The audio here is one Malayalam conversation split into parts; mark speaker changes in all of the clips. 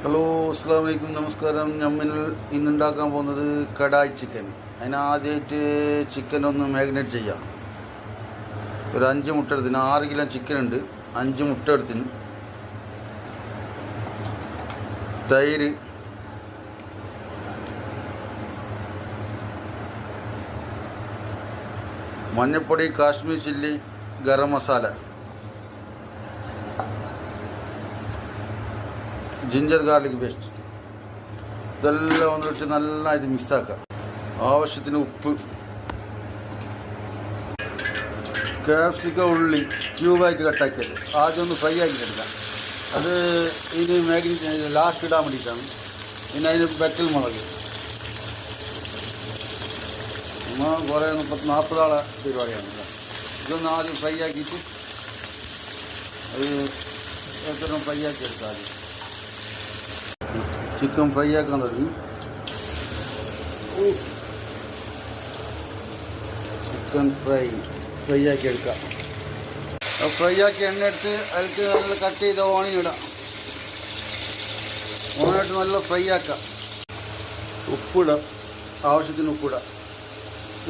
Speaker 1: ഹലോ, അസ്സാം വലൈക്കും, നമസ്കാരം. നമ്മൾ ഇന്നുണ്ടാക്കാൻ പോകുന്നത് കടായി ചിക്കൻ. അതിനാദ്യമായിട്ട് ചിക്കൻ ഒന്ന് മാഗ്നേറ്റ് ചെയ്യാം. ഒരു 5 മുട്ട എടുത്തിന്, 6 കിലോ ചിക്കൻ ഉണ്ട്. 5 മുട്ട എടുത്തിന്, തൈര്, മഞ്ഞൾപ്പൊടി, Kashmir chilli, garam masala, ginger garlic paste. ഇതെല്ലാം ഒന്ന് വെച്ച് നന്നായിട്ട് മിക്സാക്കാം. ആവശ്യത്തിന് ഉപ്പ്, ക്യാപ്സിക്കം, ഉള്ളി ക്യൂബായിട്ട് കട്ടാക്കിയത് ആദ്യം ഒന്ന് ഫ്രൈ ആക്കിയിട്ടെടുക്കാം. അത് ഇതിന് മാഗ്നേറ്റ് ലാസ്റ്റ് ഇടാൻ വേണ്ടിയിട്ടാണ്. പിന്നെ അതിന് വെറ്റൽ മുളക് കുറേ 40 ആളെ പരിപാടിയാണ്. ഇതൊന്ന് ആദ്യം ഫ്രൈ ആക്കിയിട്ട് അത് എത്ര ഫ്രൈ ആക്കി എടുക്കാം. ആദ്യം ചിക്കൻ ഫ്രൈ ആക്കാൻ തുടങ്ങി. ചിക്കൻ ഫ്രൈ ആക്കി എടുക്കാം. ഫ്രൈ ആക്കി എണ്ണ എടുത്ത് അതിലേക്ക് നല്ല കട്ട് ചെയ്ത ഓണിയിടാം. ഓണിയിട്ട് നല്ല ഫ്രൈ ആക്കാം. ഉപ്പിടാം, ആവശ്യത്തിന് ഉപ്പിടാം.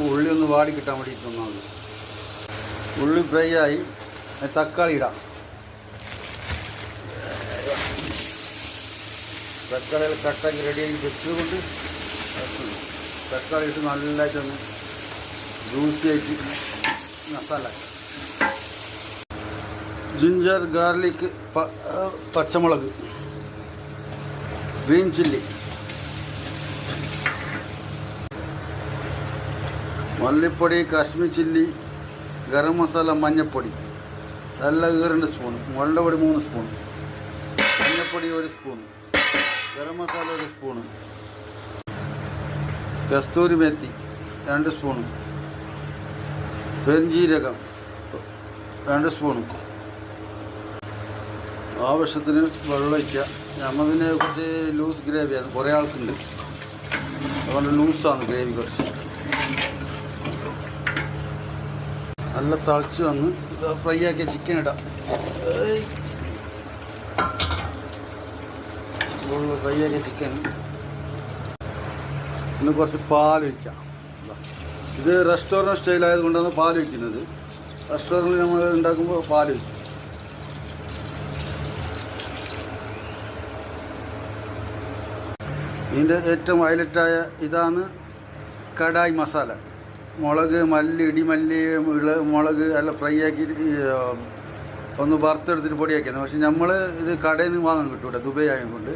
Speaker 1: ഉള്ളി ഒന്ന് വാടി കിട്ടാൻ വേണ്ടിയിട്ട് ഒന്നാമത്. ഉള്ളി ഫ്രൈ ആയി, തക്കാളി ഇടാം. തക്കാളിയിൽ കട്ടാക്കി റെഡിയാക്കി വെച്ചത് കൊണ്ട് തക്കാളി ഇട്ട് നല്ലതായിട്ടൊന്ന് ജ്യൂസി ആയിട്ട് മസാല. ജിഞ്ചർ ഗാർലിക്, പച്ചമുളക്, ഗ്രീൻ ചില്ലി, മല്ലിപ്പൊടി, കാശ്മീർ ചില്ലി, ഗരം മസാല, മഞ്ഞൾപ്പൊടി എല്ലാം 2 സ്പൂൺ, മുളകുപൊടി 3 സ്പൂൺ, മഞ്ഞൾപ്പൊടി 1 സ്പൂൺ, ഗരം മസാല 1 സ്പൂണ്, കസ്തൂരി മെത്തി 2 സ്പൂണ്, പെരുംജീരകം 2 സ്പൂണ്. ആവശ്യത്തിന് വെള്ളം ഒഴിക്കുക. നമ്മൾ പിന്നെ കുറച്ച് ലൂസ് ഗ്രേവിയാണ്, കുറേ ആൾക്കുണ്ട്, അതുകൊണ്ട് ലൂസാണ് ഗ്രേവി. കുറച്ച് നല്ല തിളച്ച് വന്ന് ഫ്രൈ ആക്കിയ ചിക്കൻ ഇടാം. ഫ്രൈ ആക്കിയ ചിക്കൻ ഇന്ന് കുറച്ച് പാൽ വയ്ക്കാം. ഇത് റെസ്റ്റോറൻറ്റ് സ്റ്റൈലായതുകൊണ്ടാണ് പാൽ വയ്ക്കുന്നത്. റെസ്റ്റോറൻറ്റിൽ നമ്മൾ ഉണ്ടാക്കുമ്പോൾ പാൽ വയ്ക്കും. ഇതിൻ്റെ ഏറ്റവും ഹൈലൈറ്റായ ഇതാണ് കടായി മസാല. മുളക്, മല്ലി, ഇടിമല്ലി, മുളക് എല്ലാം ഫ്രൈ ആക്കിയിട്ട് ഒന്ന് വറുത്തെടുത്തിട്ട് പൊടിയാക്കിയത്. പക്ഷെ നമ്മൾ ഇത് കടയിൽ നിന്ന് വാങ്ങാൻ കിട്ടും. ഇവിടെ ദുബൈ ആയതുകൊണ്ട്